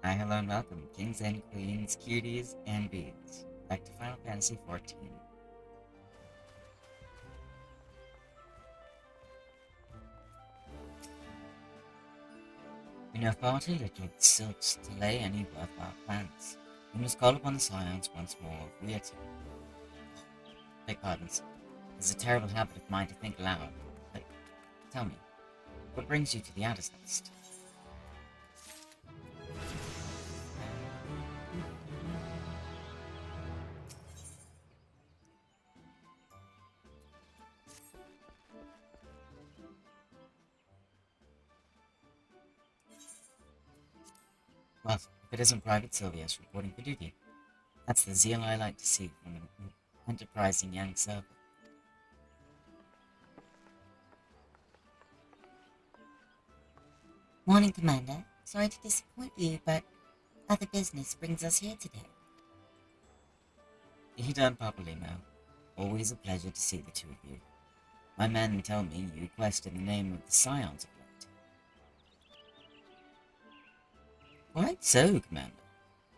Hi, hello, and welcome, kings and queens, cuties and beans, back to Final Fantasy XIV. We know far too little of the Silks to lay any worthwhile plans. We must call upon the Scions once more if we are to. Beg pardons. It's a terrible habit of mine to think aloud. But tell me, what brings you to the Adder's Nest? Well, if it isn't Private Sylvia's reporting for duty, that's the zeal I like to see from an enterprising young servant. Morning, Commander. Sorry to disappoint you, but other business brings us here today. You done properly, Mel. Always a pleasure to see the two of you. My men tell me you quest in the name of the Scions of late. Quite so, Commander.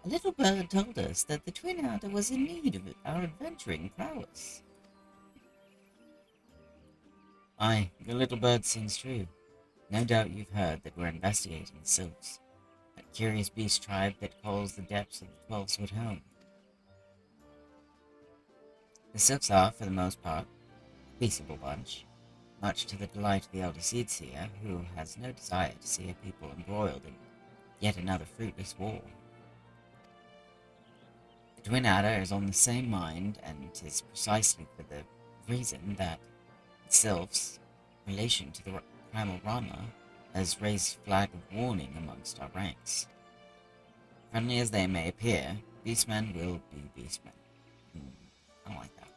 A little bird told us that the Twin Adder was in need of our adventuring prowess. Aye, the little bird sings true. No doubt you've heard that we're investigating the Sylphs, that curious beast tribe that calls the depths of the 12 home. The Sylphs are, for the most part, a peaceable bunch, much to the delight of the elder Seedseer, who has no desire to see her people embroiled in yet another fruitless war. The Twin Adder is on the same mind, and 'tis precisely for the reason that the Sylphs' relation to the primal Rama has raised flag of warning amongst our ranks. Friendly as they may appear, beastmen will be beastmen. I don't like that.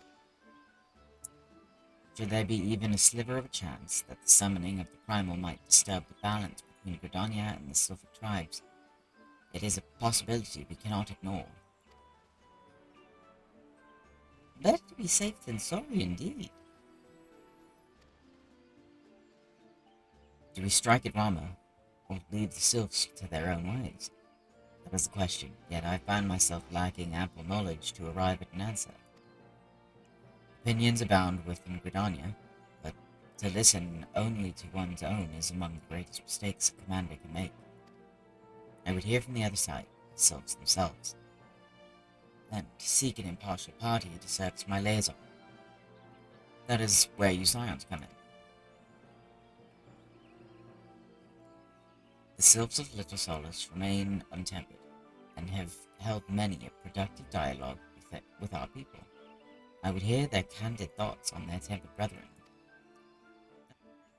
Should there be even a sliver of a chance that the summoning of the primal might disturb the balance between Gridania and the Sylphic tribes, it is a possibility we cannot ignore. Better to be safe than sorry, indeed. Do we strike at Rama, or leave the Sylphs to their own ways? That is the question, yet I find myself lacking ample knowledge to arrive at an answer. Opinions abound within Gridania, but to listen only to one's own is among the greatest mistakes a commander can make. I would hear from the other side, the Sylphs themselves, then to seek an impartial party to serve as my liaison. That is where you Scions come in. The Sylphs of Little Solace remain untempered, and have held many a productive dialogue with our people. I would hear their candid thoughts on their tempered brethren.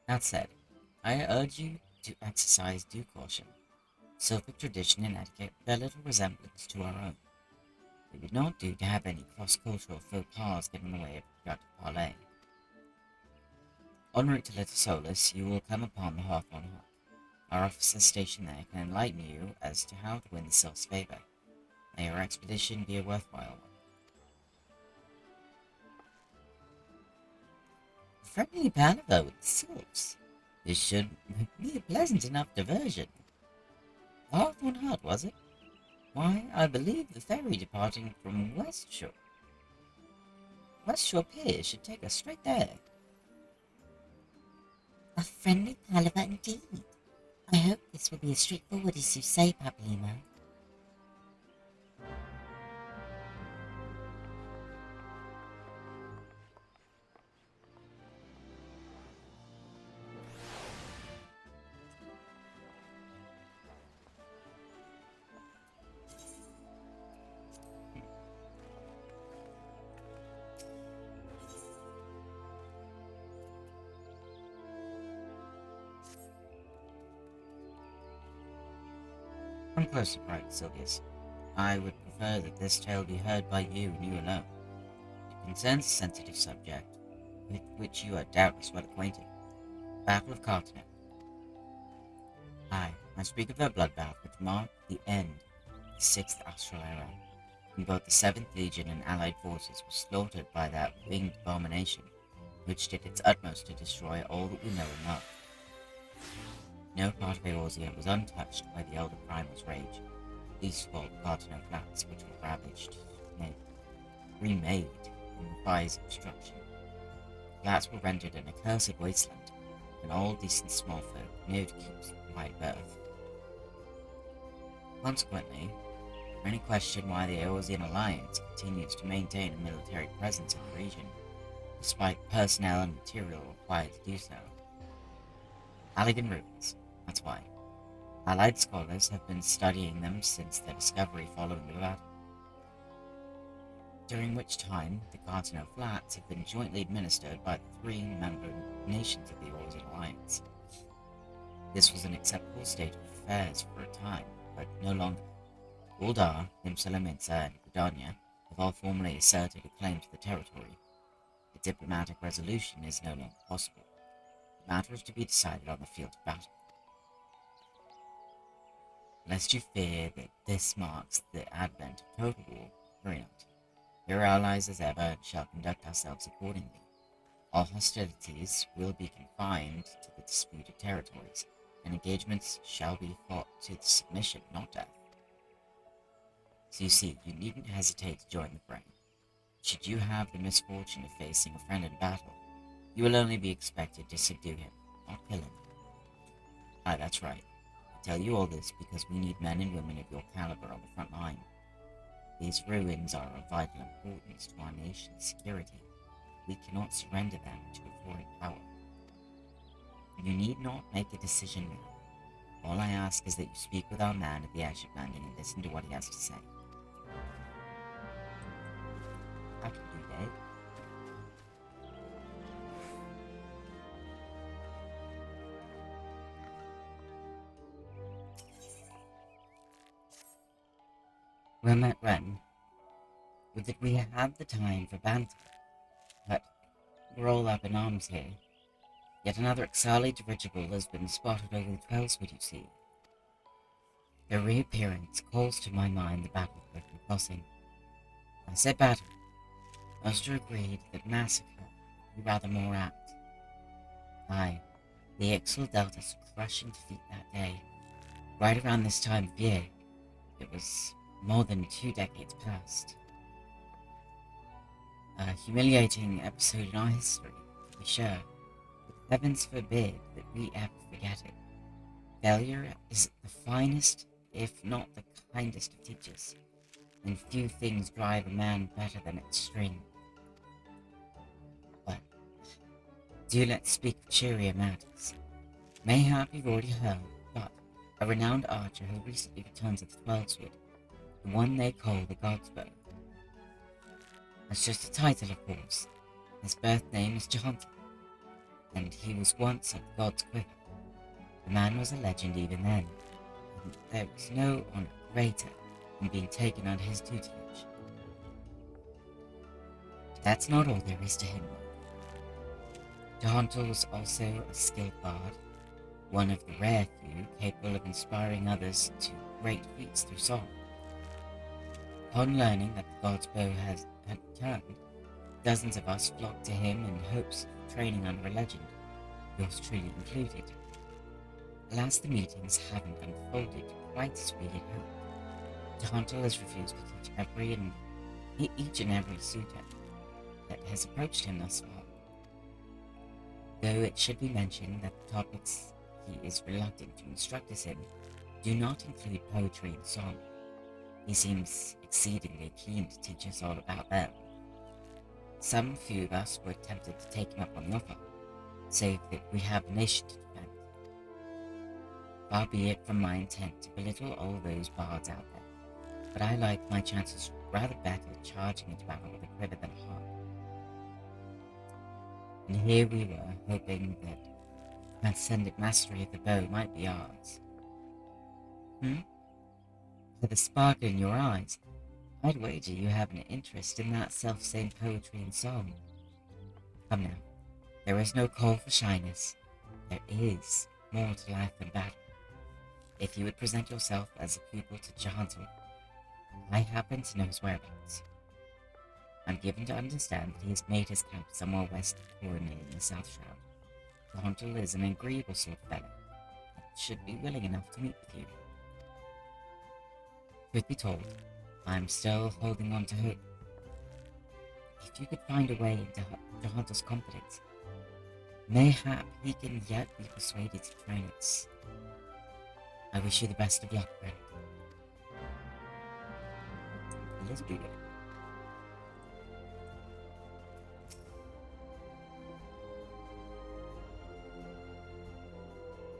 That said, I urge you to exercise due caution. Sylphic tradition and etiquette bear little resemblance to our own. It would not do to have any cross-cultural faux pas get in the way of productive parley. En route to Little Solace, you will come upon the Hawthorne Hut. Our officers stationed there can enlighten you as to how to win the Sylph's favor. May your expedition be a worthwhile one. A friendly palaver with the Sylphs. This should be a pleasant enough diversion. The Hawthorne Hut, was it? Why, I believe the ferry departing from West Shore Pier should take us straight there. A friendly palaver indeed. I hope this will be as straightforward as you say, Pablimo. Come closer, Private Sylvius. I would prefer that this tale be heard by you and you alone. It concerns a sensitive subject, with which you are doubtless well acquainted. The Battle of Carteret. I speak of a bloodbath which marked the end of the 6th Astral Era, when both the 7th Legion and allied forces were slaughtered by that winged abomination, which did its utmost to destroy all that we know and love. No part of Eorzea was untouched by the Elder Primal's rage. least for Cardinal Flats, which were ravaged, remade in the fires of destruction. Flats were rendered an accursed wasteland, and all decent small folk knew to keep wide berth. Consequently, many question why the Eorzean Alliance continues to maintain a military presence in the region, despite personnel and material required to do so. Allegan ruins, that's why. Allied scholars have been studying them since their discovery following the battle, during which time the Cardinal Flats have been jointly administered by the three member nations of the Eorzean Alliance. This was an acceptable state of affairs for a time, but no longer. Uldar, Nimsalaminsa, and Gridania have all formally asserted a claim to the territory. A diplomatic resolution is no longer possible. The matter is to be decided on the field of battle. Lest you fear that this marks the advent of total war, worry not. We are allies as ever and shall conduct ourselves accordingly. All hostilities will be confined to the disputed territories, and engagements shall be fought to submission, not death. So you see, you needn't hesitate to join the fray. Should you have the misfortune of facing a friend in battle, you will only be expected to subdue him, not kill him. Aye, that's right. I tell you all this because we need men and women of your caliber on the front line. These ruins are of vital importance to our nation's security. We cannot surrender them to a foreign power. You need not make a decision now. All I ask is that you speak with our man at the airship landing and listen to what he has to say. How can you, Dave? Well met, Ren. Would that we had the time for banter, but we're all up in arms here. Yet another Xali dirigible has been spotted over the Twelswood, you see. Their reappearance calls to my mind the battle of the crossing. I say battle. Most are agreed that massacre would be rather more apt. Aye, the Ixal dealt us a crushing defeat that day. Right around this time of year, it was more than 2 decades past. A humiliating episode in our history, to be sure, but heavens forbid that we ever forget it. Failure is the finest, if not the kindest of teachers, and few things drive a man better than its string. But do let's speak of cheerier matters. Mayhap you've already heard, but a renowned archer has recently returned to the Twelswood, the one they call the God's Bow. That's just a title, of course. His birth name is Jehanta, and he was once at the God's Quiver. The man was a legend even then, and there was no honor greater than being taken under his tutelage. But that's not all there is to him. Jehanta was also a skilled bard, one of the rare few capable of inspiring others to great feats through song. Upon learning that the God's Bow had returned, dozens of us flocked to him in hopes of training under a legend, yours truly included. Alas, the meetings haven't unfolded quite as we had hoped. Jehanta has refused to teach each and every suitor that has approached him thus far. Though it should be mentioned that the topics he is reluctant to instruct us in do not include poetry and song. He seems exceedingly keen to teach us all about them. Some few of us were tempted to take him up on the offer, save that we have a nation to defend. Far be it from my intent to belittle all those bards out there, but I like my chances rather better charging into battle with a quiver than a harp. And here we were, hoping that transcendent mastery of the bow might be ours. For the sparkle in your eyes, I'd wager you have an interest in that self-same poetry and song. Come now, there is no call for shyness. There is more to life than battle. If you would present yourself as a pupil to Jehanta, I happen to know his whereabouts. I'm given to understand that he has made his camp somewhere west of Coromil in the South Shroud. Jehanta is an agreeable sort of fellow, and should be willing enough to meet with you. Truth be told, I'm still holding on to hope. If you could find a way into Jahanto's confidence, mayhap he can yet be persuaded to train us. I wish you the best of luck, friend. Let's do it.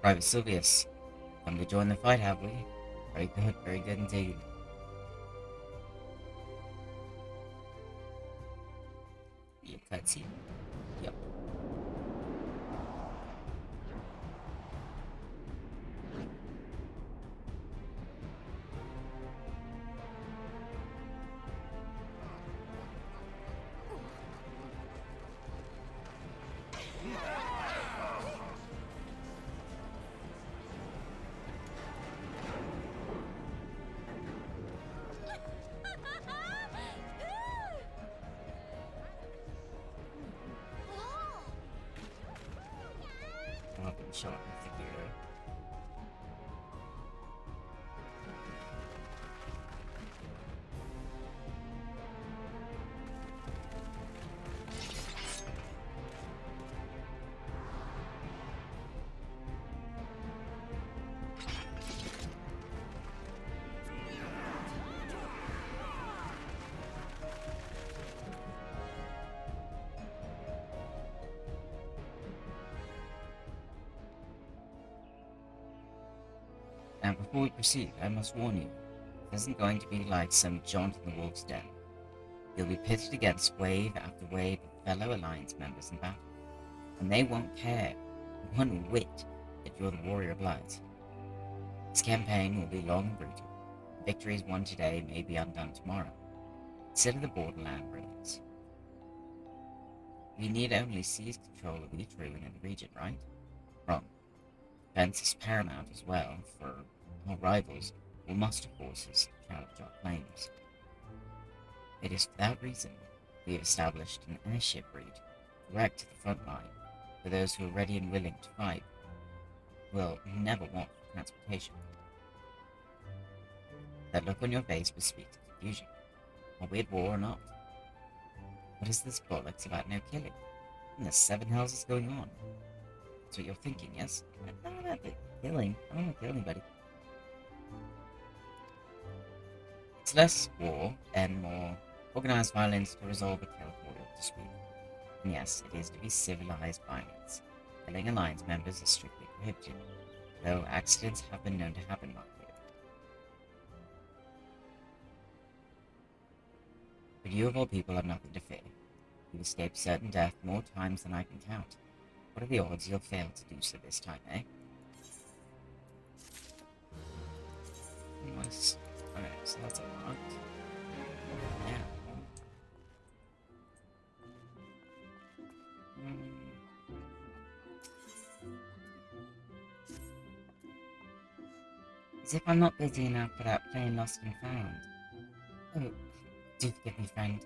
Private Sylvius, come to join the fight, have we? Very good indeed. You cutscene. Yep. I'll be shot with the hero. Now, before we proceed, I must warn you, it isn't going to be like some jaunt in the wolf's den. You'll be pitted against wave after wave of fellow Alliance members in battle, and they won't care one whit that you're the warrior of light. This campaign will be long and brutal. Victories won today may be undone tomorrow. Consider the borderland ruins. We need only seize control of each ruin in the region, right? Wrong. Defense is paramount as well, for our rivals will muster forces to challenge our claims. It is for that reason we have established an airship route direct to the front line for those who are ready and willing to fight will never want for transportation. That look on your face bespeaks confusion. Are we at war or not? What is this bollocks about no killing? And the seven hells is going on? That's what you're thinking, yes? Not about the killing. I don't want to kill anybody. It's less war and more organized violence to resolve a territorial dispute. And yes, it is to be civilized violence. Killing Alliance members is strictly prohibited, though accidents have been known to happen like here. But you of all people have nothing to fear. You've escaped certain death more times than I can count. What are the odds you'll fail to do so this time, eh? Nice. Okay, so that's unlocked. Yeah. As if I'm not busy enough for that plain lost and found. Oh, do forgive me, friend.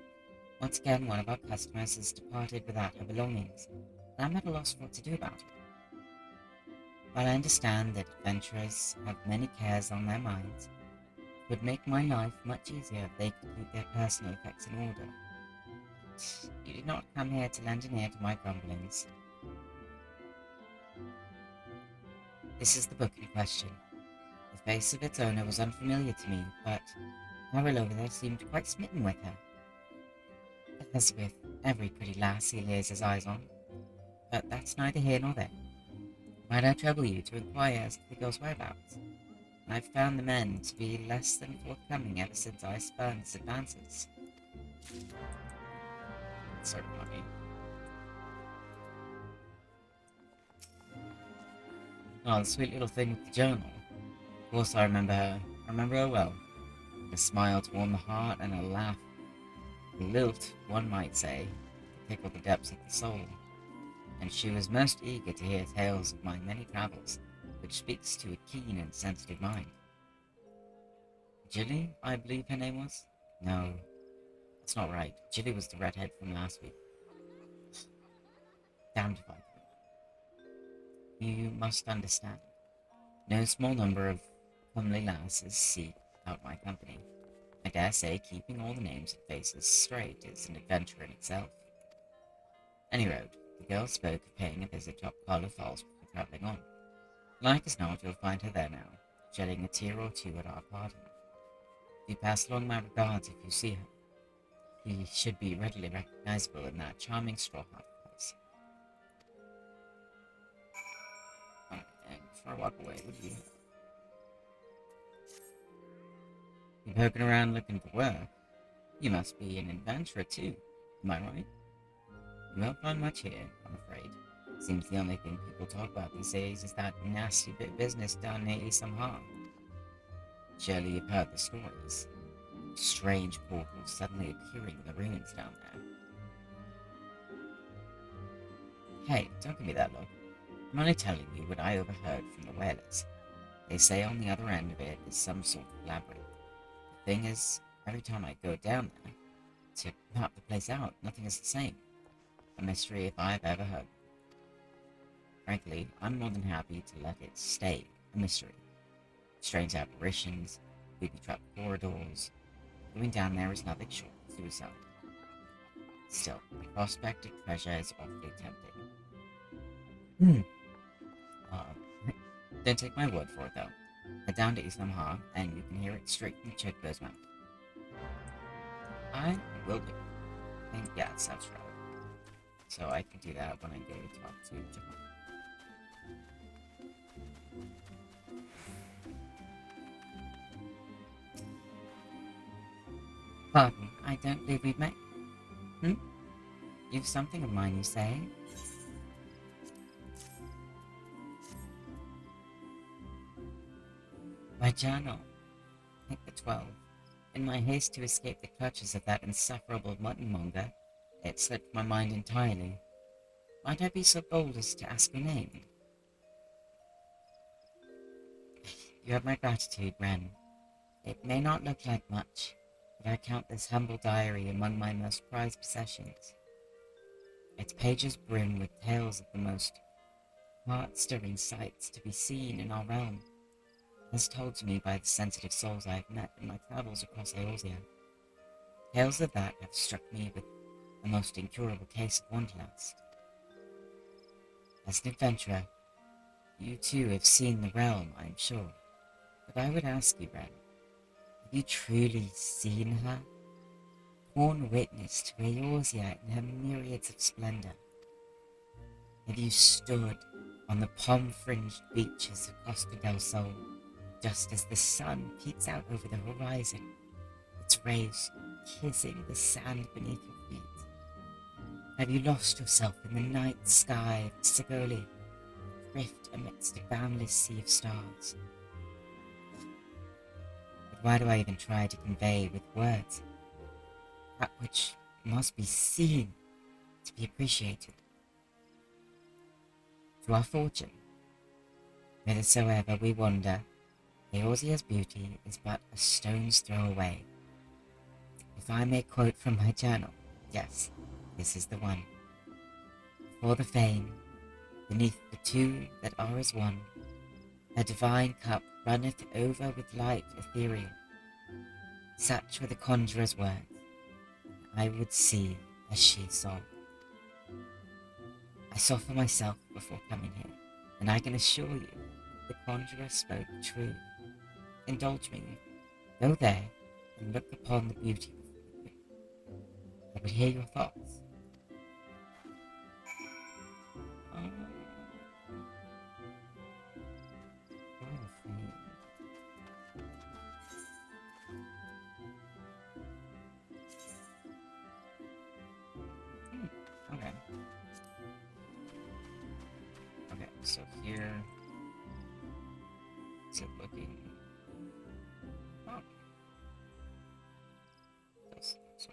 Once again, one of our customers has departed without her belongings, and I'm at a loss for what to do about it. While I understand that adventurers have many cares on their minds, it would make my life much easier if they could keep their personal effects in order. You did not come here to lend an ear to my grumblings. This is the book in question. The face of its owner was unfamiliar to me, but Carol over there seemed quite smitten with her. As with every pretty lass he lays his eyes on. But that's neither here nor there. Might I trouble you to inquire as to the girl's whereabouts? I've found the men to be less than forthcoming ever since I spurned his advances. That's so funny. Oh, the sweet little thing with the journal. Of course I remember her. I remember her well. A smile to warm the heart and a laugh. A lilt, one might say, to tickle the depths of the soul. And she was most eager to hear tales of my many travels, which speaks to a keen and sensitive mind. Jilly, I believe her name was? No, that's not right. Jilly was the redhead from last week. Damned if I could. You must understand. No small number of comely lasses seek without my company. I dare say keeping all the names and faces straight is an adventure in itself. Any road, the girl spoke of paying a visit to Apollo Falls before travelling on. Like as not, you'll find her there now, shedding a tear or two at our parting. If you pass along my regards if you see her. He should be readily recognizable in that charming straw hat place. And before I walk away, what do you have? You poking around looking for work? You must be an adventurer too, am I right? You won't find much here, I'm afraid. Seems the only thing people talk about these days is that nasty bit of business down near Eorzea. Surely you've heard the stories. Strange portals suddenly appearing in the ruins down there. Hey, don't give me that look. I'm only telling you what I overheard from the whalers. They say on the other end of it is some sort of labyrinth. The thing is, every time I go down there to map the place out, nothing is the same. A mystery if I've ever heard. Frankly, I'm more than happy to let it stay a mystery. Strange apparitions, booby-trapped corridors. Going down there is nothing short of suicide. Still, the prospect of treasure is awfully tempting. Don't take my word for it though. Head down to Eorzea and you can hear it straight from Chocobo's mouth. I will do. I think, yeah, that's right. So I can do that when I go to talk to Jahan. Pardon, I don't believe we've met. You've something of mine, you say? My journal. I think the 12. In my haste to escape the clutches of that insufferable mutton-monger, it slipped my mind entirely. Might I be so bold as to ask your name? You have my gratitude, Wren. It may not look like much, but I count this humble diary among my most prized possessions. Its pages brim with tales of the most heart-stirring sights to be seen in our realm, as told to me by the sensitive souls I have met in my travels across Eorzea. Tales of that have struck me with a most incurable case of wanderlust. As an adventurer, you too have seen the realm, I am sure, but I would ask you, Wren, have you truly seen her? Borne witness to Eorzea in her myriads of splendor? Have you stood on the palm-fringed beaches of Costa del Sol, just as the sun peeks out over the horizon, its rays kissing the sand beneath your feet? Have you lost yourself in the night sky of Sigoli, drift amidst a boundless sea of stars? But why do I even try to convey with words that which must be seen to be appreciated? To our fortune, whithersoever we wander, Eorzea's beauty is but a stone's throw away. If I may quote from my journal, yes, this is the one. For the fane, beneath the two that are as one, a divine cup runneth over with light ethereal. Such were the conjurer's words. I would see as she saw. I saw for myself before coming here, and I can assure you the conjurer spoke true. Indulge me. Go there and look upon the beauty before you. I would hear your thoughts. Okay. Okay, so here is it looking. Oh. That's so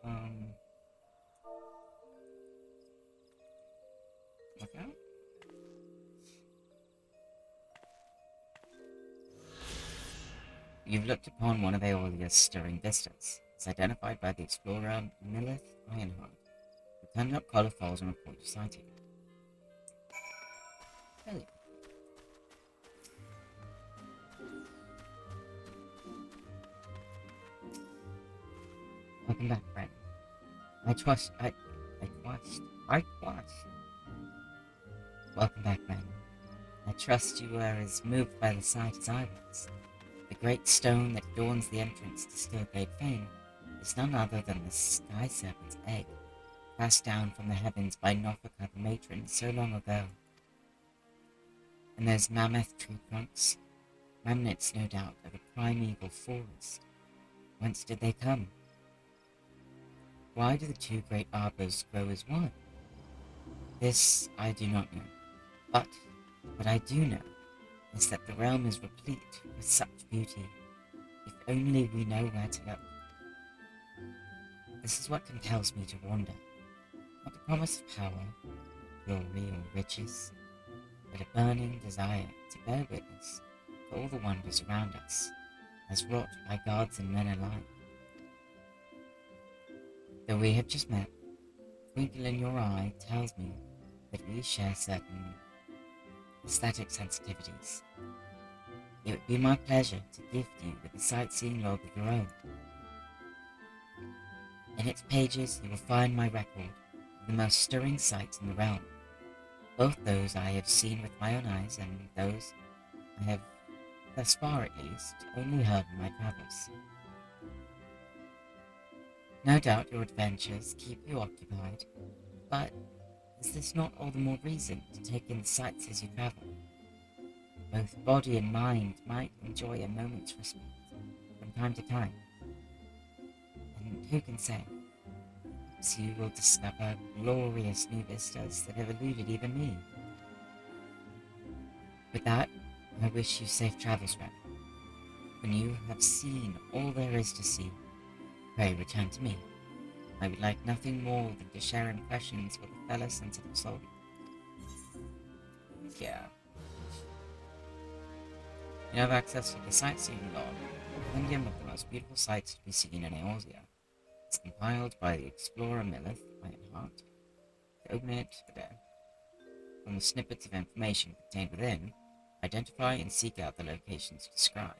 cool. Look out. You've looked upon one of Aeolia's stirring vistas. It's identified by the explorer Millith Ironheart, who turned up Collar Falls and reported sighting. Welcome back, friend. I trust. I trust. Welcome back, friend. I trust you were as moved by the sight as I was. The great stone that adorns the entrance to Stillgate Fane is none other than the Sky Serpent's egg, cast down from the heavens by Norfolk the matron so long ago. And those mammoth tree trunks, remnants no doubt of a primeval forest. Whence did they come? Why do the two great arbors grow as one? This I do not know, but what I do know is that the realm is replete with such beauty, if only we know where to look. This is what compels me to wander, not the promise of power, glory, or riches, but a burning desire to bear witness to all the wonders around us, as wrought by gods and men alike. Though we have just met, the twinkle in your eye tells me that we share certain aesthetic sensitivities. It would be my pleasure to gift you with a sightseeing log of your own. In its pages you will find my record of the most stirring sights in the realm, both those I have seen with my own eyes and those I have, thus far at least, only heard in my travels. No doubt your adventures keep you occupied, but is this not all the more reason to take in the sights as you travel? Both body and mind might enjoy a moment's respite from time to time. And who can say, perhaps you will discover glorious new vistas that have eluded even me. With that, I wish you safe travels, friend. When you have seen all there is to see, pray return to me. I would like nothing more than to share impressions with a fellow sensitive soul. Yeah. You have access to the sightseeing log, a compendium of the most beautiful sights to be seen in Eorzea. It's compiled by the explorer Millith Ironheart. To open it, from the snippets of information contained within, identify and seek out the locations described.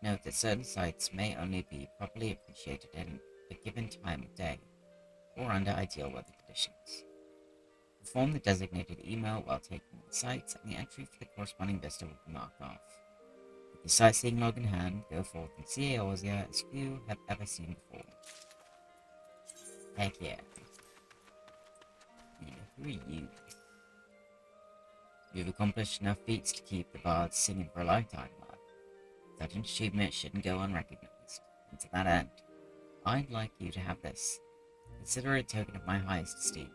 Note that certain sites may only be properly appreciated in a given time of day, or under ideal weather conditions. Perform the designated email while taking the sites, and the entry for the corresponding vista will be marked off. With the sightseeing log in hand, go forth and see Eorzea as few have ever seen before. Heck yeah. Who are you? You've accomplished enough feats to keep the bards singing for a lifetime, lad. Such an achievement shouldn't go unrecognized, and to that end, I'd like you to have this. Consider it a token of my highest esteem.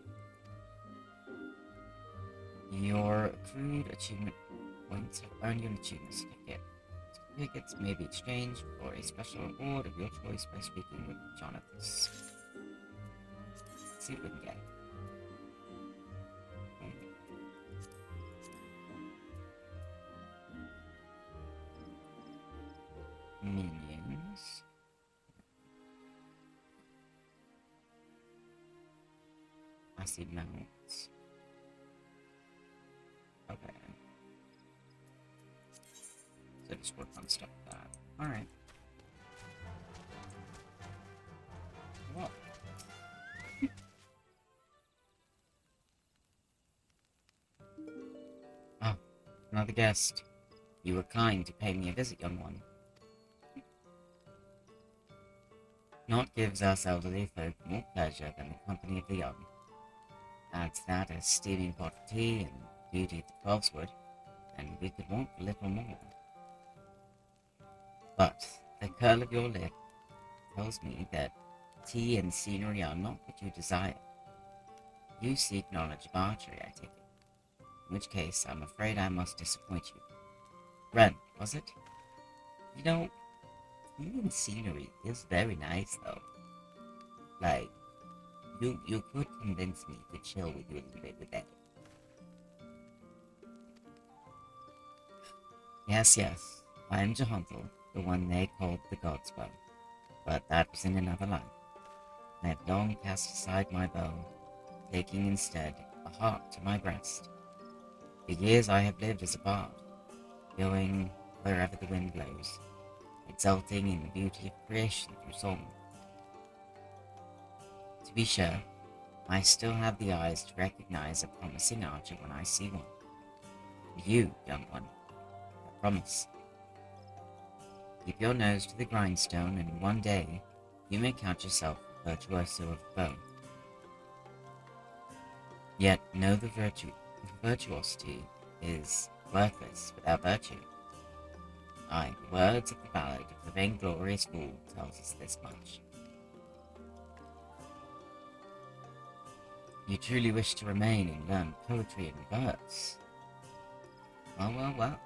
Your accrued achievement points have earned you an achievement certificate. Certificates may be exchanged for a special reward of your choice by speaking with Jonathan. Let's see what we can get. Minions. Acid mounts. Okay. So just work on stuff like that. Alright. What? Oh, another guest. You were kind to pay me a visit, young one. Naught gives us elderly folk more pleasure than the company of the young. Add to that a steaming pot of tea and beauty of the Twelveswood, and we could want a little more. But the curl of your lip tells me that tea and scenery are not what you desire. You seek knowledge of archery, I take it. In which case, I'm afraid I must disappoint you. Ren, was it? You know, tea and scenery is very nice, though. Like, you could convince me to chill with you a little bit with that. Yes, I am Jehuntel, the one they called the God's Bow, but that was in another life. I have long cast aside my bow, taking instead a harp to my breast. For years I have lived as a bard, going wherever the wind blows, exulting in the beauty of creation through song. To be sure, I still have the eyes to recognize a promising archer when I see one. You, young one, I promise. Keep your nose to the grindstone, and one day you may count yourself a virtuoso of the bow. Yet know the virtuosity is worthless without virtue. Aye, the words of the ballad of the vainglorious fool tells us this much. You truly wish to remain and learn poetry and verse? Well.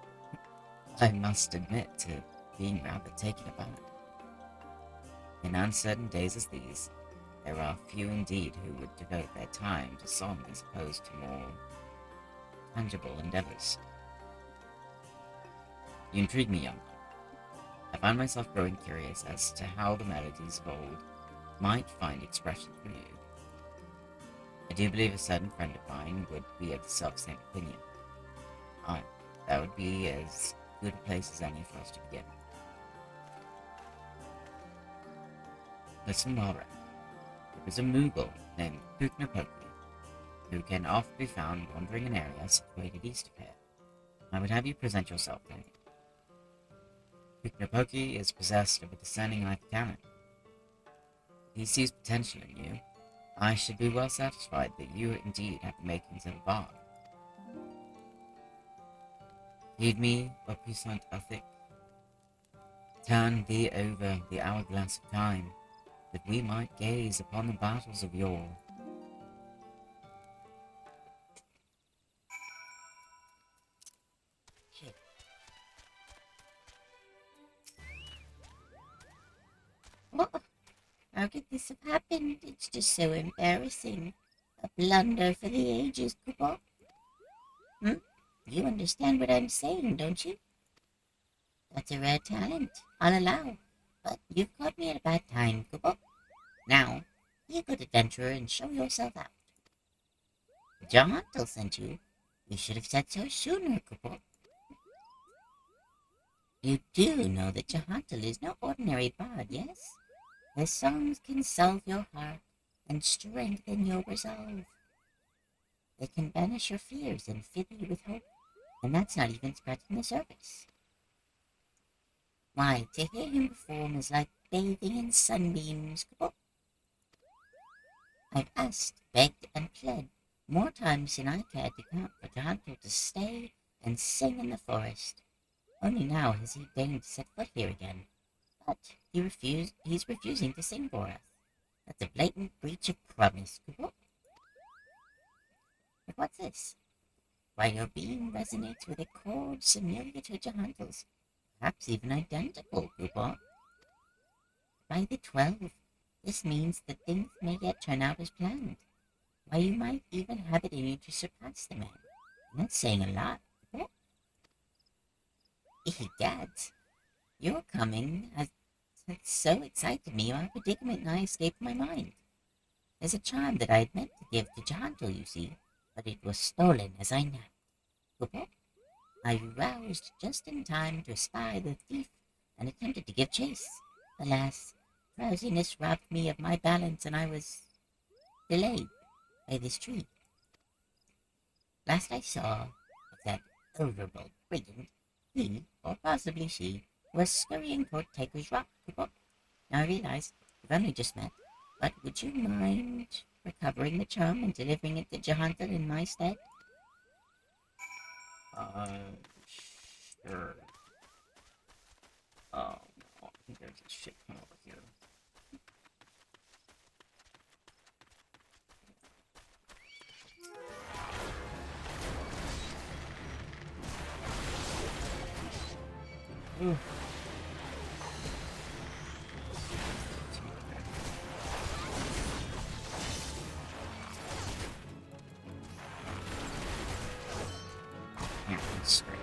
I must admit to being rather taken aback. In uncertain days as these, there are few indeed who would devote their time to song as opposed to more tangible endeavors. You intrigue me, young one. I find myself growing curious as to how the melodies of old might find expression through you. I do believe a certain friend of mine would be of the self-same opinion. Aye, that would be as good a place as any for us to begin. Listen well, Red. There is a Moogle named Puknapoki, who can often be found wandering in areas situated east of here. I would have you present yourself to him. Puknapoki is possessed of a discerning eye for talent. If he sees potential in you, I should be well satisfied that you indeed have the makings of a bard. Heed me, O puissant Athic. Turn thee over the hourglass of time, that we might gaze upon the battles of yore. Shit. What? How could this have happened? It's just so embarrassing. A blunder for the ages, Kubo. You understand what I'm saying, don't you? That's a rare talent, I'll allow. But you've caught me at a bad time, Kubo. Now, be a good adventurer and show yourself out. Jahantel sent you. You should have said so sooner, Kubo. You do know that Jahantel is no ordinary bard, yes? His songs can salve your heart and strengthen your resolve. They can banish your fears and fill you with hope, and that's not even scratching the surface. Why, to hear him perform is like bathing in sunbeams. I've asked, begged, and pled more times than I cared to count for Jahantel to stay and sing in the forest. Only now has he deigned to set foot here again. But he's refusing to sing for us. That's a blatant breach of promise. But what's this? Why, your being resonates with a chord familiar to Jahantel's, perhaps even identical, Kubo. By the 12, this means that things may yet turn out as planned. Why, you might even have it in you to surpass the man. And that's saying a lot, Kubo. Egad, your coming has so excited me, our predicament nigh escaped my mind. There's a charm that I had meant to give to Jahantel, you see, but it was stolen as I napped. Kubo, I roused just in time to espy the thief and attempted to give chase. Alas, drowsiness robbed me of my balance and I was delayed by this tree. Last I saw of that overbold brigand, he, or possibly she, was scurrying toward Tiger's Rock. Now I realize we've only just met, but would you mind recovering the charm and delivering it to Jahantel in my stead? Sure. Oh, no, I think there's a shit ton over here. Ooh. Can't be straight.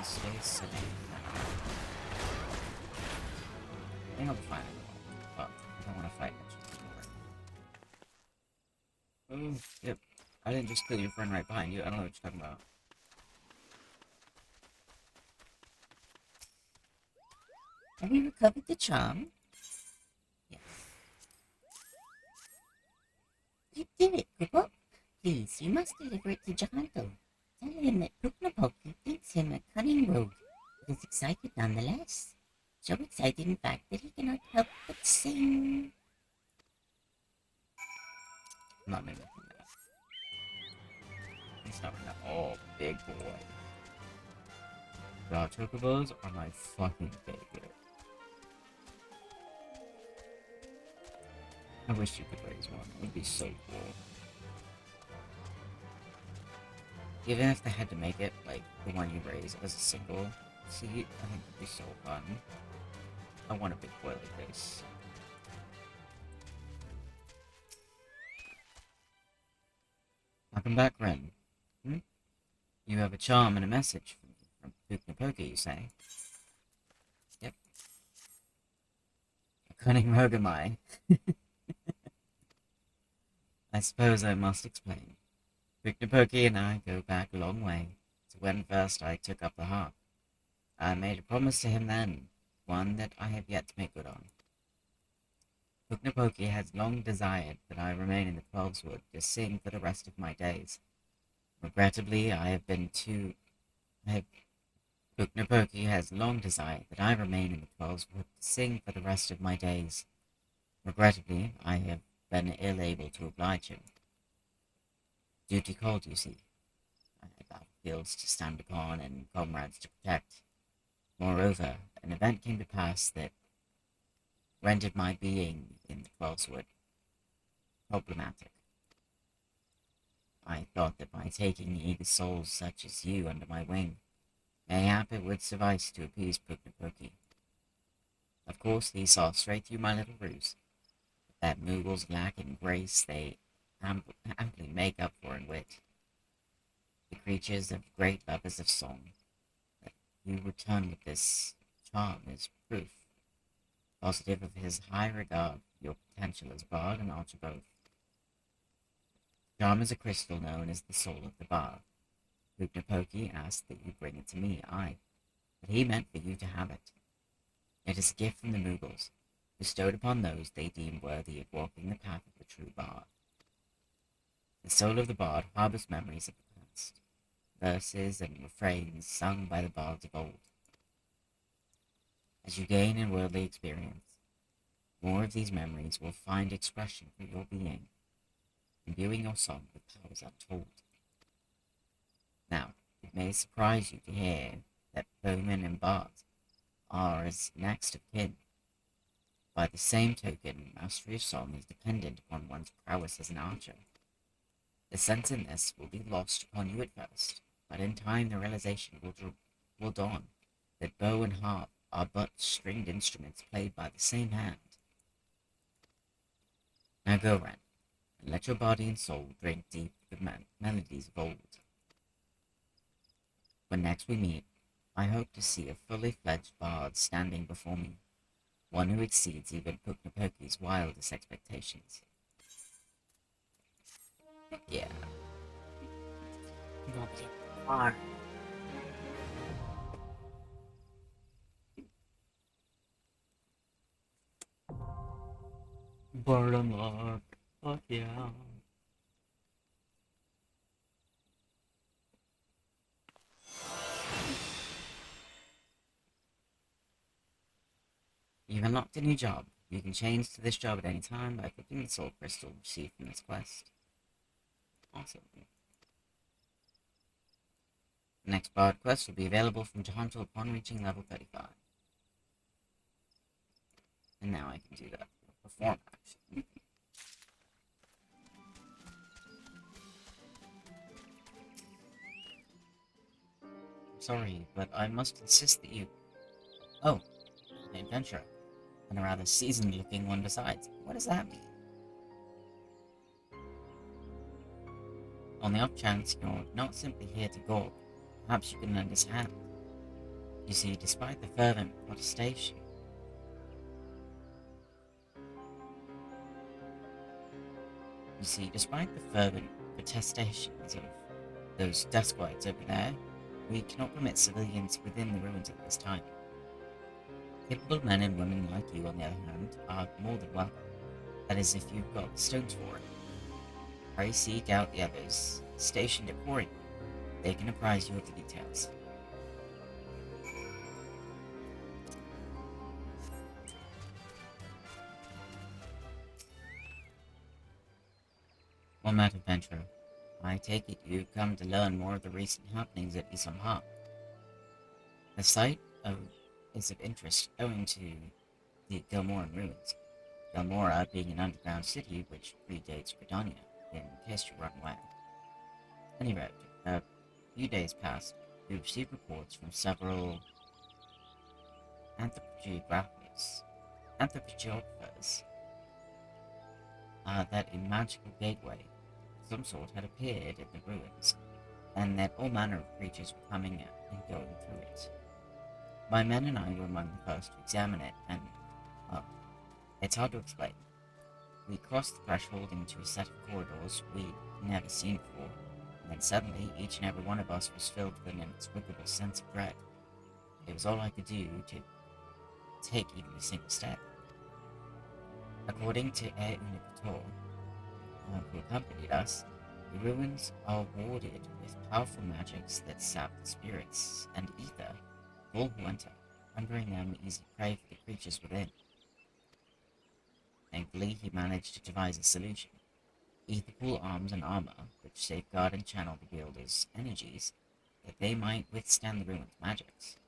Please stay safe. I think I'll be fine anyway, but I don't want to fight anymore. Oh, yep. I didn't just kill your friend right behind you. I don't know what you're talking about. Have you recovered the charm? Yes. You did it, Kupo. Please, you must deliver it to Jahanto. Tell him that Puknapoki thinks him a cunning rogue, but is excited nonetheless. So excited, in fact, that he cannot help but sing. I'm not mimicking that. He's not that. Oh, big boy. Raw chocobos are my fucking favorite. I wish you could raise one. It would be so cool. Even if they had to make it, like, the one you raise as a single seed, I think it would be so fun. I want a big boy like this. Welcome back, Ren. Hmm? You have a charm and a message from Puknapoki, you say? Yep. A cunning rogue am I? I suppose I must explain. Puknapoki and I go back a long way, to when first I took up the harp. I made a promise to him then, one that I have yet to make good on. Puknapoki has long desired that I remain in the Twelves Wood to sing for the rest of my days. Regrettably, Puknapoki has long desired that I remain in the Twelves Wood to sing for the rest of my days. Regrettably, I have been ill able to oblige him. Duty called, you see. I had battlefields to stand upon and comrades to protect. Moreover, an event came to pass that rendered my being in the Twelves Wood problematic. I thought that by taking eager souls such as you under my wing, mayhap it would suffice to appease Puknapoki. Of course, he saw straight through my little ruse. That Moogles lack in grace, they amply make up for in wit. The creatures of great lovers of song. That you return with this charm is proof positive of his high regard for your potential as bard and archer both. The charm is a crystal known as the soul of the bard. Puknapoki asked that you bring it to me, but he meant for you to have it. It is a gift from the Moogles, bestowed upon those they deem worthy of walking the path of the true bard. The soul of the bard harbors memories of the past, verses and refrains sung by the bards of old. As you gain in worldly experience, more of these memories will find expression through your being, imbuing your song with powers untold. Now, it may surprise you to hear that bowmen and bards are as next of kin. By the same token, mastery of song is dependent upon one's prowess as an archer. The sense in this will be lost upon you at first, but in time the realization will dawn that bow and harp are but stringed instruments played by the same hand. Now go, Ren, and let your body and soul drink deep the melodies of old. When next we meet, I hope to see a fully fledged bard standing before me, one who exceeds even Puknapoki's wildest expectations. Yeah. Nobody far. Bard unlocked. Fuck yeah. You've unlocked a new job. You can change to this job at any time by equipping the soul crystal received from this quest. Awesome. The next bard quest will be available from Jahanto upon reaching level 35. And now I can do that. Perform action. Sorry, but I must insist that you... Oh, an adventurer. And a rather seasoned-looking one besides. What does that mean? On the off chance you're not simply here to gawk, perhaps you can lend us a hand. You see, despite the fervent protestation, despite the fervent protestations of those Duskwites over there, we cannot permit civilians within the ruins at this time. Capable men and women like you, on the other hand, are more than welcome. That is, if you've got the stones for it. Pray seek out the others stationed at Quarry. They can apprise you of the details. Well met, adventurer. I take it you've come to learn more of the recent happenings at Isam. The site is of interest owing to the Gilmoran ruins. Gilmora being an underground city which predates Gridania, in case you're unaware. Anyway, a few days past, we received reports from several anthropogeographers that a magical gateway of some sort had appeared in the ruins, and that all manner of creatures were coming and going through it. My men and I were among the first to examine it, and, well, it's hard to explain. We crossed the threshold into a set of corridors we'd never seen before, and then suddenly each and every one of us was filled with an inexplicable sense of dread. It was all I could do to take even a single step. According to Eorzea, who accompanied us, the ruins are warded with powerful magics that sap the spirits and ether of all who enter, rendering them easy prey for the creatures within. Thankfully, he managed to devise a solution. Etherpool arms and armor, which safeguard and channel the wielder's energies, that they might withstand the ruin's magics.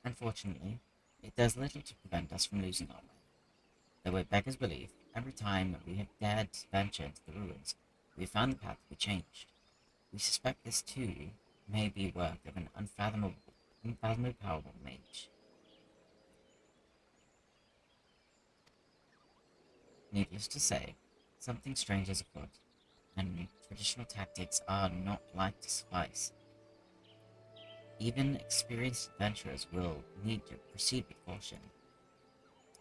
Unfortunately, it does little to prevent us from losing our way. Though it beggars belief, every time that we have dared to venture into the ruins, we have found the path to be changed. We suspect this too may be work of an unfathomably powerful mage. Needless to say, something strange is afoot, and traditional tactics are not like to suffice. Even experienced adventurers will need to proceed with caution.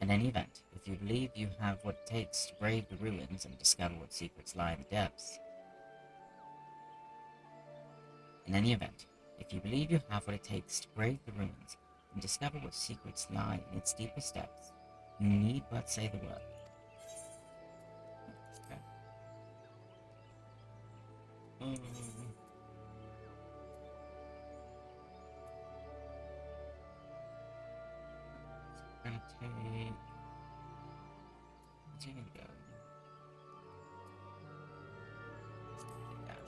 In any event, if you believe you have what it takes to brave the ruins and discover what secrets lie in the depths, you need but say the word. Okay. Gonna take. Where's he gonna go? Yeah.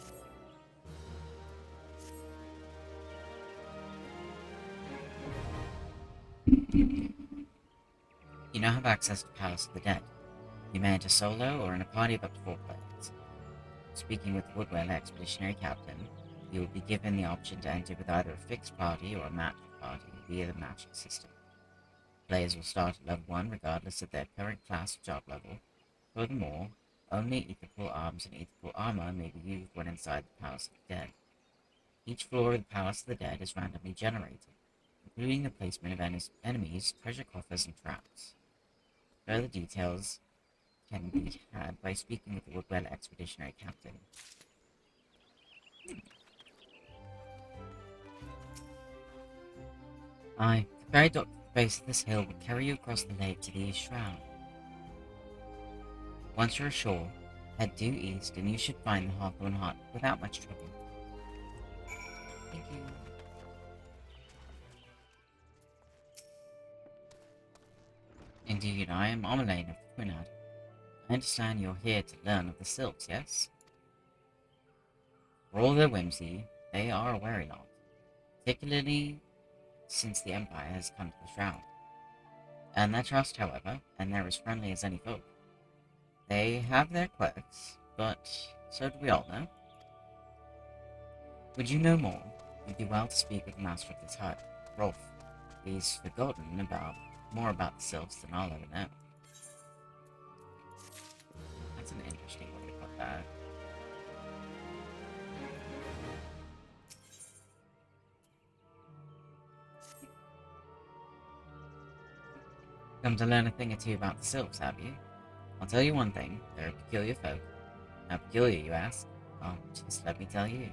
You now have access to Palace of the Dead. You may enter solo or in a party of up to 4 players. Speaking with the Woodwell Expeditionary Captain, you will be given the option to enter with either a fixed party or a matched party via the matching system. Players will start at level 1 regardless of their current class or job level. Furthermore, only Etherpool arms and Etherpool armor may be used when inside the Palace of the Dead. Each floor of the Palace of the Dead is randomly generated, including the placement of enemies, treasure coffers, and traps. Further details can be had by speaking with the Woodwell Expeditionary Captain. The ferry dock at the base of this hill will carry you across the lake to the East Shroud. Once you're ashore, head due east and you should find the Hawthorne Hut without much trouble. Thank you. Indeed, I am Amelane of the Twinad. I understand you're here to learn of the Sylphs, yes? For all their whimsy, they are a wary lot, particularly since the Empire has come to the Shroud. And their trust, however, and they're as friendly as any folk. They have their quirks, but so do we all know. Would you know more? You'd be well to speak with the master of this hut, Rolf. He's forgotten more about the Sylphs than I'll ever know. That's an interesting way to put that. Come to learn a thing or two about the sylphs, have you? I'll tell you one thing, they're a peculiar folk. How peculiar, you ask? Well, just let me tell you.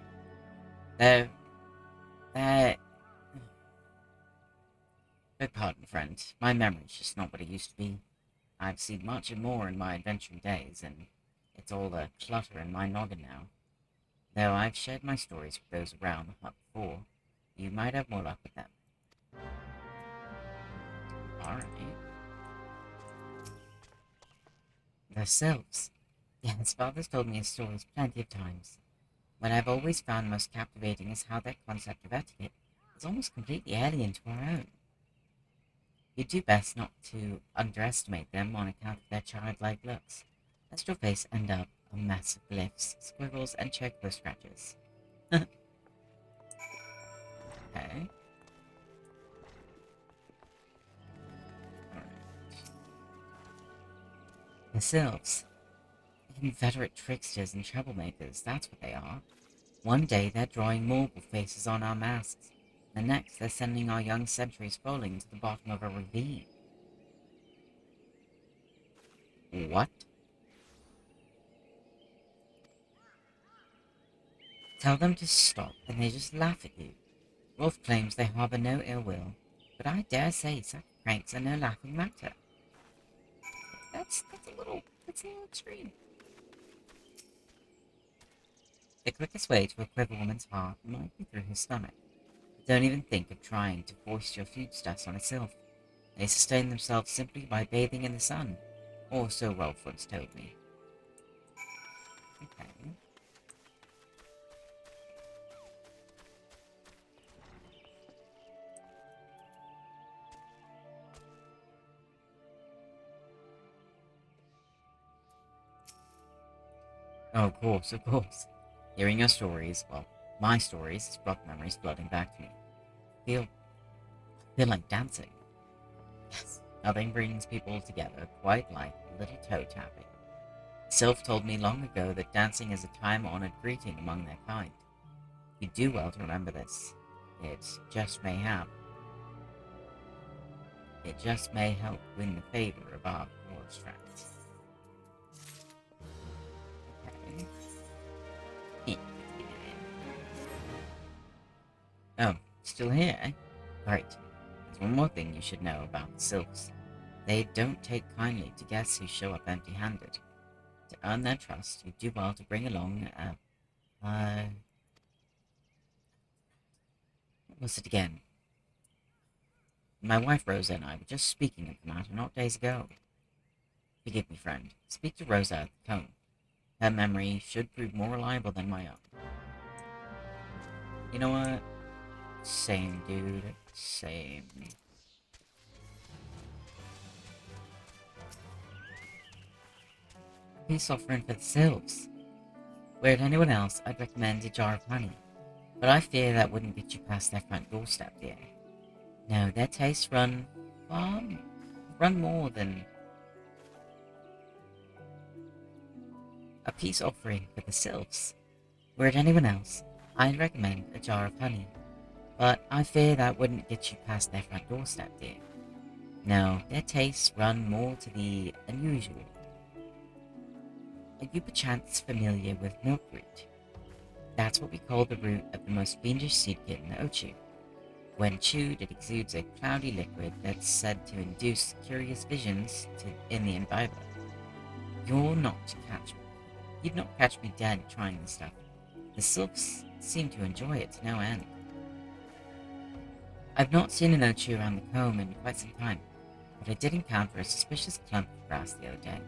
They're... Beg pardon, friend. My memory's just not what it used to be. I've seen much and more in my adventuring days, and it's all a clutter in my noggin now. Though I've shared my stories with those around the hut before, you might have more luck with them. Alright. The sylphs. Yes, father's told me his stories plenty of times. What I've always found most captivating is how their concept of etiquette is almost completely alien to our own. You do best not to underestimate them on account of their childlike looks, lest your face end up a mess of glyphs, squiggles, and chocobo scratches. Okay. Alright. The sylphs. Inveterate tricksters and troublemakers, that's what they are. One day they're drawing mortal faces on our masks. The next they're sending our young sentries falling to the bottom of a ravine. What? Tell them to stop and they just laugh at you. Rolf claims they harbour no ill will, but I dare say such pranks are no laughing matter. That's a little extreme. The quickest way to equip a woman's heart might be through her stomach. Don't even think of trying to foist your foodstuffs on a sylph. They sustain themselves simply by bathing in the sun, or so Rolf once told me. Okay. Oh, of course, of course. Hearing your stories, well, my stories, has brought memories flooding back to me. I feel like dancing. Yes, nothing brings people together quite like a little toe tapping. Sylph told me long ago that dancing is a time-honored greeting among their kind. You do well to remember this. It just may help win the favor of our forest friends. Okay. Oh, still here, eh? Great. There's one more thing you should know about the sylphs. They don't take kindly to guests who show up empty-handed. To earn their trust, you do well to bring along what was it again? My wife Rosa and I were just speaking of the matter not days ago. Forgive me, friend. Speak to Rosa at the cone. Her memory should prove more reliable than my own. You know what? Same, dude. Same. Peace offering for the sylphs. Were it anyone else, I'd recommend a jar of honey. But I fear that wouldn't get you past their front doorstep, dear. No, their tastes run more than a peace offering for the sylphs. Were it anyone else, I'd recommend a jar of honey. But I fear that wouldn't get you past their front doorstep, dear. No, their tastes run more to the unusual. Are you perchance familiar with milkroot? That's what we call the root of the most fiendish seedkit in the Ochu. When chewed, it exudes a cloudy liquid that's said to induce curious visions in the environment. You'd not catch me dead trying this stuff. The sylphs seem to enjoy it to no end. I've not seen an Ochu around the comb in quite some time, but I did encounter a suspicious clump of grass the other day.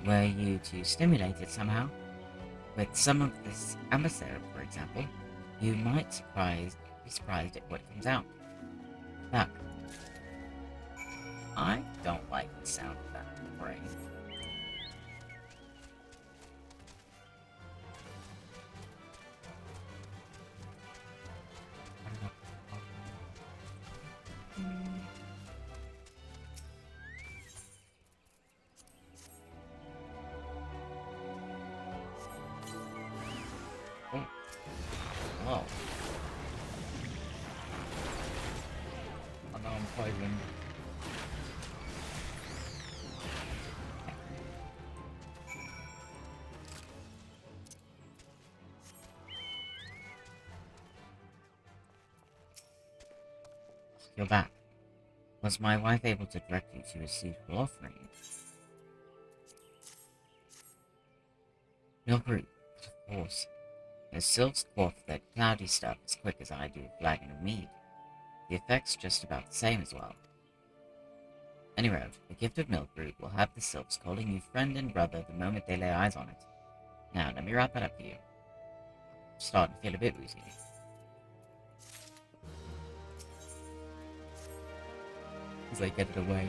Were you to stimulate it somehow? With some of this amber syrup, for example, you might be surprised at what comes out. Look, I don't like the sound of that brain. Whoa. Oh no, I'm poisoned. you're back. Was my wife able to direct you to a suitable offering? Milkroot, of course. The sylphs quaff that cloudy stuff as quick as I do flagon of mead. The effect's just about the same as well. Any road, the gift of Milkroot will have the sylphs calling you friend and brother the moment they lay eyes on it. Now, let me wrap that up for you. I'm starting to feel a bit woozy. As I get it away.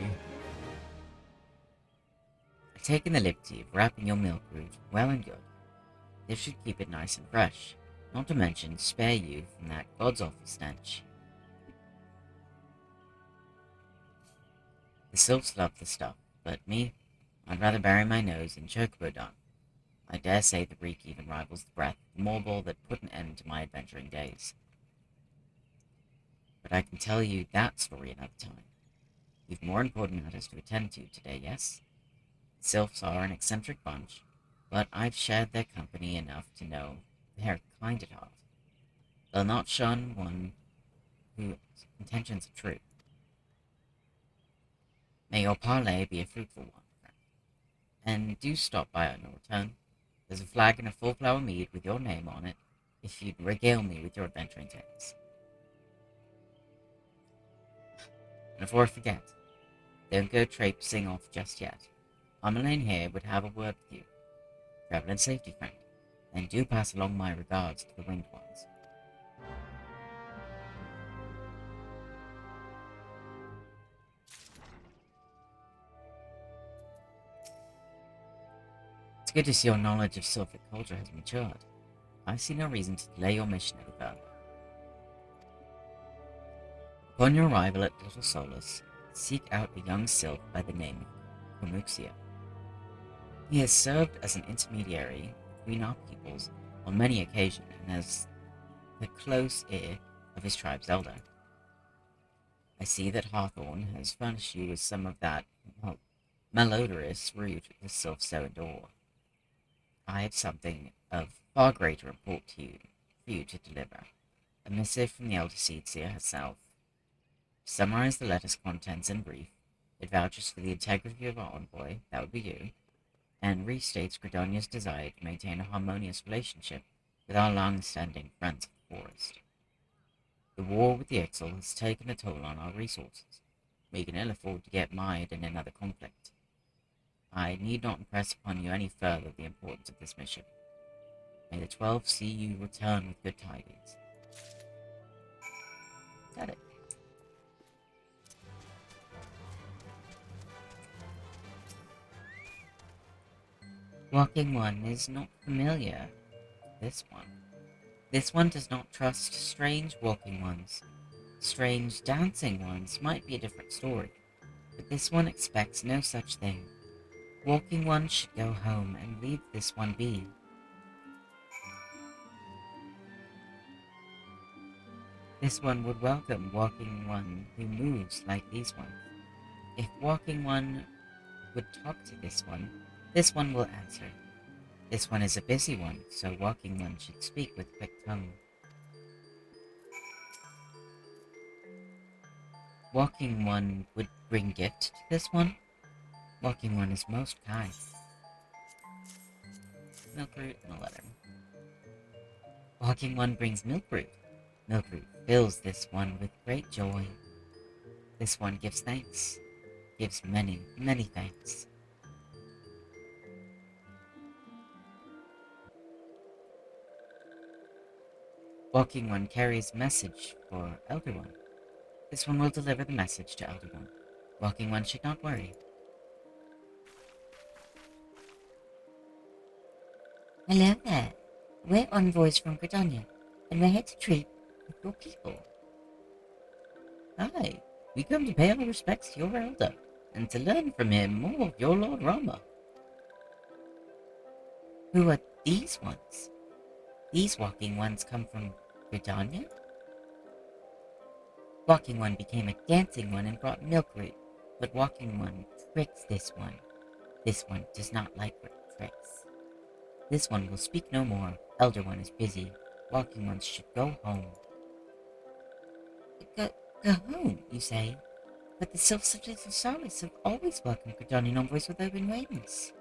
I've taken the liberty of wrapping your Milkroot well and good. This should keep it nice and fresh, not to mention spare you from that god's awful stench. The sylphs love the stuff, but me, I'd rather bury my nose in chocobo dung. I dare say the reek even rivals the breath of the morbol that put an end to my adventuring days. But I can tell you that story another time. You've more important matters to attend to today, yes? The sylphs are an eccentric bunch, but I've shared their company enough to know they're kind at heart. They'll not shun one whose intentions are true. May your parley be a fruitful one, friend. And do stop by on your return. There's a flagon of full flower mead with your name on it, if you'd regale me with your adventuring tales. And before I forget, don't go traipsing off just yet. Ameline here would have a word with you. Travel in safety, friend, and do pass along my regards to the winged ones. It's good to see your knowledge of Sylphic culture has matured. I see no reason to delay your mission any further. Upon your arrival at Little Solus, seek out a young sylph by the name of Eorzea. He has served as an intermediary between our peoples on many occasions and has the close ear of his tribe's elder. I see that Hawthorne has furnished you with some of that, malodorous root the sylphs so adore. I have something of far greater import to you, for you to deliver. A missive from the elder Eorzea herself. To summarize the letter's contents in brief, it vouches for the integrity of our envoy, that would be you, and restates Gridonia's desire to maintain a harmonious relationship with our long-standing friends of the forest. The war with the Ixal has taken a toll on our resources. We can ill afford to get mired in another conflict. I need not impress upon you any further the importance of this mission. May the 12 see you return with good tidings. Got it. Walking one is not familiar to this one. This one does not trust strange walking ones. Strange dancing ones might be a different story, but this one expects no such thing. Walking one should go home and leave this one be. This one would welcome walking one who moves like these ones. If walking one would talk to this one will answer. This one is a busy one, so walking one should speak with quick tongue. Walking one would bring gift to this one. Walking one is most kind. Milkroot and a letter. Walking one brings Milkroot. Milkroot fills this one with great joy. This one gives thanks. Gives many, many thanks. Walking one carries message for Elder One. This one will deliver the message to Elder One. Walking one should not worry. Hello there. We're envoys from Gridonia, and we're here to treat with your people. Hi, we come to pay our respects to your elder, and to learn from him more of your Lord Rama. Who are these ones? These walking ones come from Gridonia? Walking one became a dancing one and brought Milkroot, but walking one tricks this one. This one does not like tricks. This one will speak no more. Elder one is busy. Walking ones should go home. Go home, you say, but the sylphs of Little Solace have always welcomed Gridonian envoys with open wings.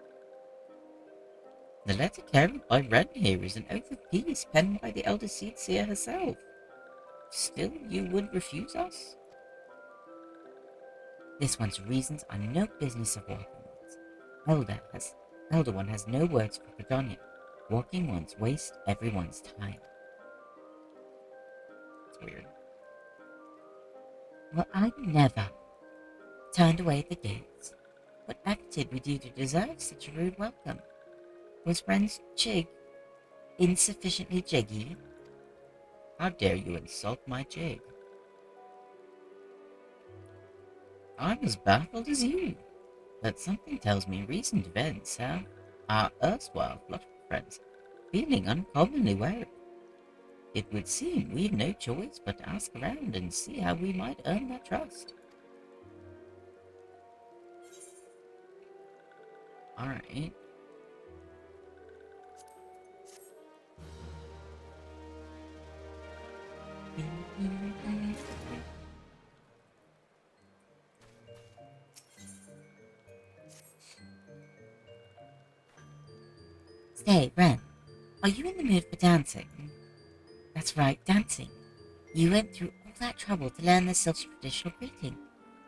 The letter carried by Ren here is an oath of peace penned by the elder Eorzea herself. Still, you would refuse us? This one's reasons are no business of Walking One's. Elder One has no words for Gridonian. Walking Ones waste everyone's time. It's weird. Well, I never turned away at the gates. What act did we do to deserve such a rude welcome? Was Ren's jig insufficiently jiggy? How dare you insult my jig? I'm as baffled as you, but something tells me recent events have our erstwhile flutter friends feeling uncommonly wary. It would seem we've no choice but to ask around and see how we might earn their trust. Alright. Say, Ren, are you in the mood for dancing? That's right, dancing. You went through all that trouble to learn the Sylph's traditional greeting,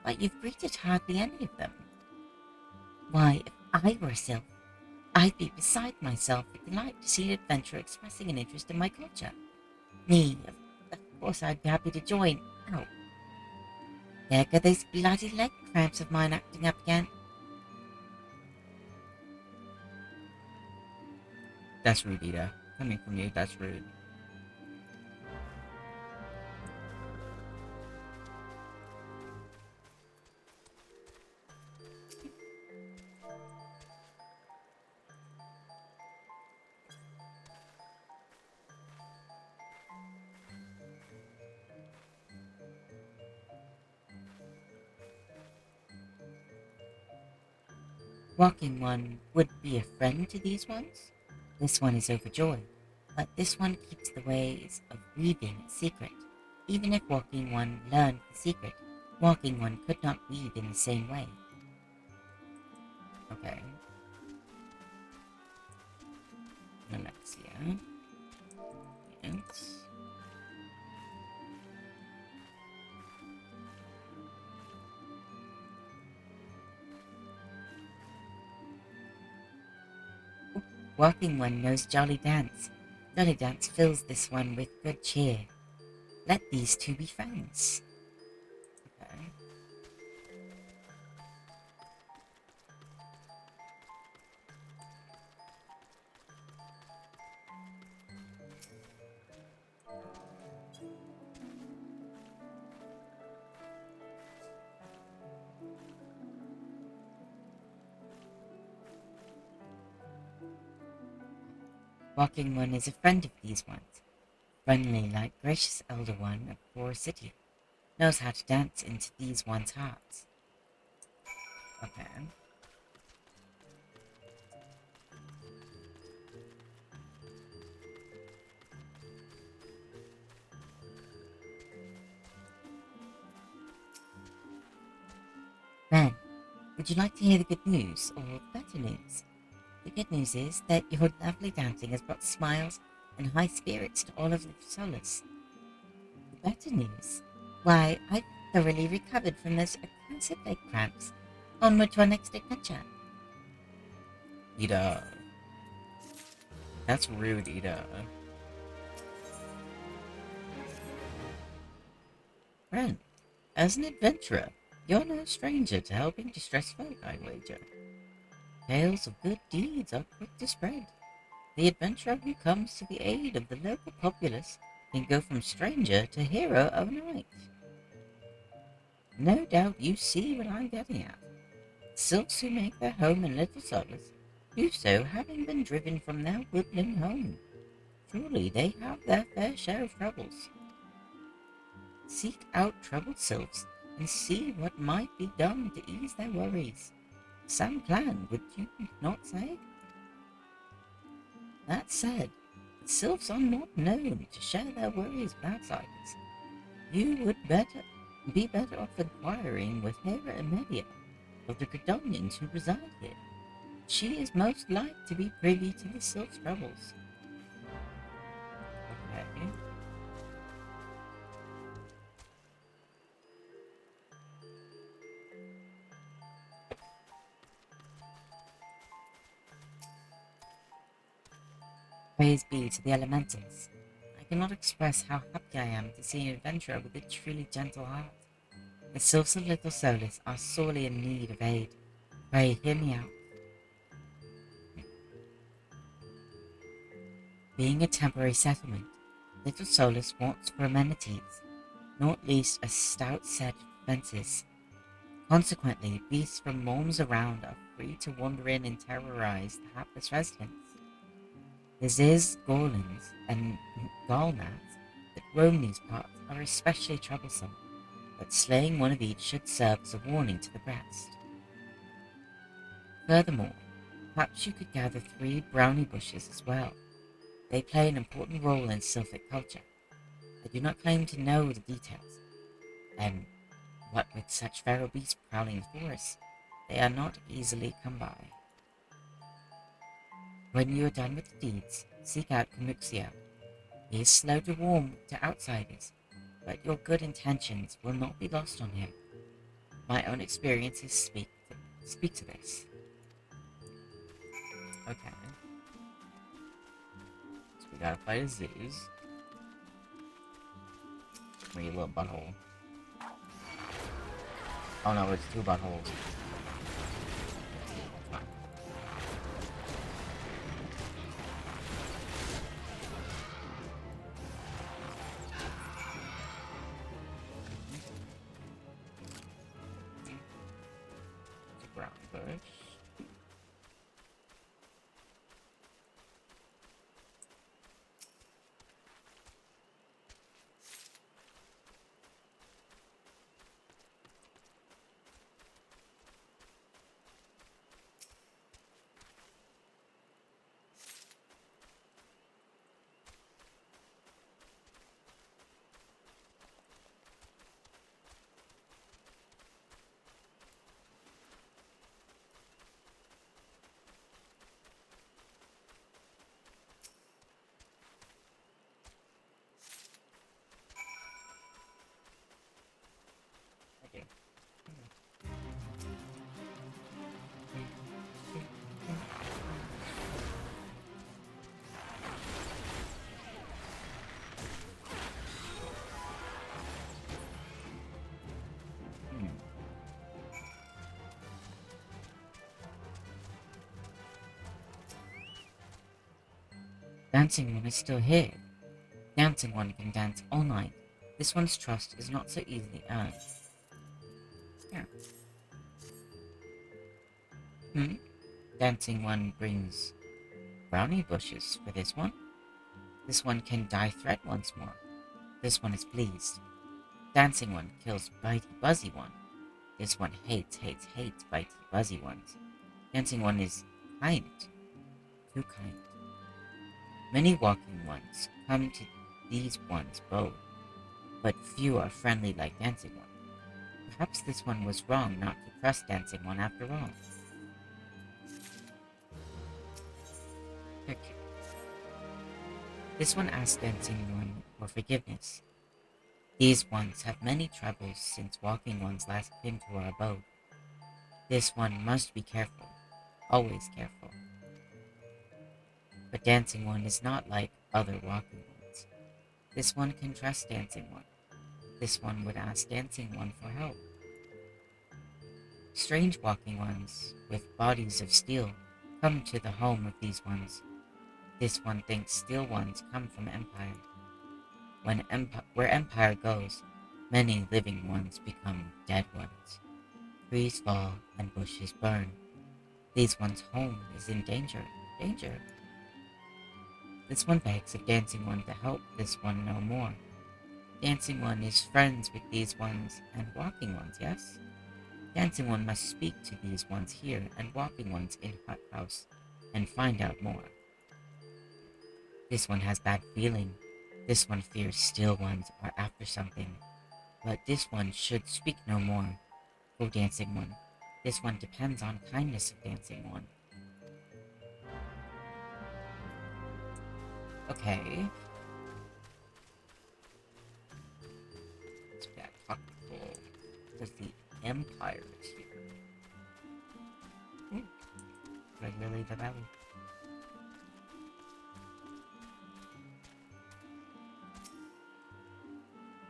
but you've greeted hardly any of them. Why, if I were a Sylph, I'd be beside myself with delight to see an adventurer expressing an interest in my culture. Me, of course I'd be happy to join. Ow. There go those bloody leg cramps of mine acting up again. That's rude, Ida. Coming from you, that's rude. Walking One would be a friend to these ones. This one is overjoyed, but this one keeps the ways of weaving a secret. Even if Walking One learned the secret, Walking One could not weave in the same way. Okay. Alexia. Yes. Walking One knows Jolly Dance. Jolly Dance fills this one with good cheer. Let these two be friends. Okay. Walking One is a friend of these ones. Friendly like gracious Elder One of Core City. Knows how to dance into these ones' hearts. Okay. Ren, would you like to hear the good news or the better news? The good news is that your lovely dancing has brought smiles and high spirits to all of the Solace. The better news? Why, I've thoroughly recovered from those accursed leg cramps. Onward to our next adventure. Ida. That's rude, Ida. Ren, as an adventurer, you're no stranger to helping distressed folk, I wager. Tales of good deeds are quick to spread. The adventurer who comes to the aid of the local populace can go from stranger to hero overnight. No doubt you see what I'm getting at. Sylphs who make their home in Little Solace do so having been driven from their woodland home. Surely they have their fair share of troubles. Seek out troubled sylphs and see what might be done to ease their worries. Some plan, would you not say? That said, sylphs are not known to share their worries with outsiders. You would better Be better off inquiring with Hera Amelia of the Gridonians who reside here. She is most like to be privy to the Sylph's troubles. Okay. Praise be to the elementals. I cannot express how happy I am to see an adventurer with a truly gentle heart. The Sylphs of Little Solus are sorely in need of aid. Pray hear me out. Being a temporary settlement, Little Solus wants for amenities, not least a stout set of fences. Consequently, beasts from realms around are free to wander in and terrorize the hapless residents. The Ziz, Gorlins, and Galnads that roam these parts are especially troublesome, but slaying one of each should serve as a warning to the rest. Furthermore, perhaps you could gather 3 brownie bushes as well. They play an important role in Sylphic culture. I do not claim to know the details, and what with such feral beasts prowling the forest, they are not easily come by. When you are done with the deeds, seek out Camuxio. He is slow to warm to outsiders, but your good intentions will not be lost on him. My own experiences speak to this. Okay. So we gotta fight a Zeus. Where you little butthole. Oh no, it's 2 buttholes. It's a brown bush. Okay. Hmm. Dancing One is still here. Dancing One can dance all night. This one's trust is not so easily earned. Yeah. Dancing One brings brownie bushes for this one. This one can die threat once more. This one is pleased. Dancing One kills Bitey Buzzy One. This one hates Bitey Buzzy Ones. Dancing One is kind. Too kind. Many walking ones come to these ones both, but few are friendly like Dancing One. Perhaps this one was wrong not to trust Dancing One after all. Okay. This one asked Dancing One for forgiveness. These ones have many troubles since walking ones last came to our abode. This one must be careful, always careful. But Dancing One is not like other walking ones. This one can trust Dancing One. This one would ask Dancing One for help. Strange walking ones, with bodies of steel, come to the home of these ones. This one thinks steel ones come from Empire. Where Empire goes, many living ones become dead ones. Trees fall and bushes burn. These ones' home is in danger. Danger. This one begs of Dancing One to help this one no more. Dancing One is friends with these ones and walking ones, yes? Dancing One must speak to these ones here and walking ones in Hut House and find out more. This one has bad feeling. This one fears steel ones are after something. But this one should speak no more. Go, dancing one. This one depends on kindness of dancing one. Okay. Let's get tactical. Because the Empire is here. Red Lily the Valley.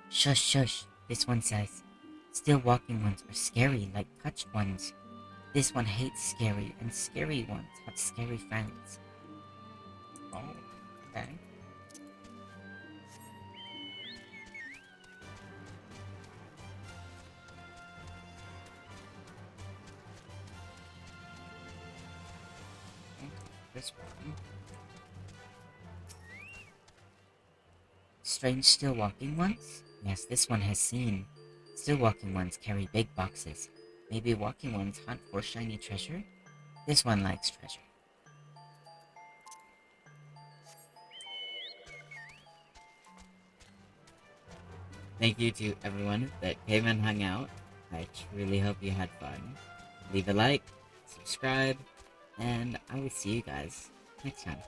Shush, shush, this one says. Still walking ones are scary like touched ones. This one hates scary, and scary ones have scary friends. Oh, okay. This one. Strange still walking ones? Yes, this one has seen. Still walking ones carry big boxes. Maybe walking ones hunt for shiny treasure? This one likes treasure. Thank you to everyone that came and hung out. I truly hope you had fun. Leave a like, subscribe, and I will see you guys next time.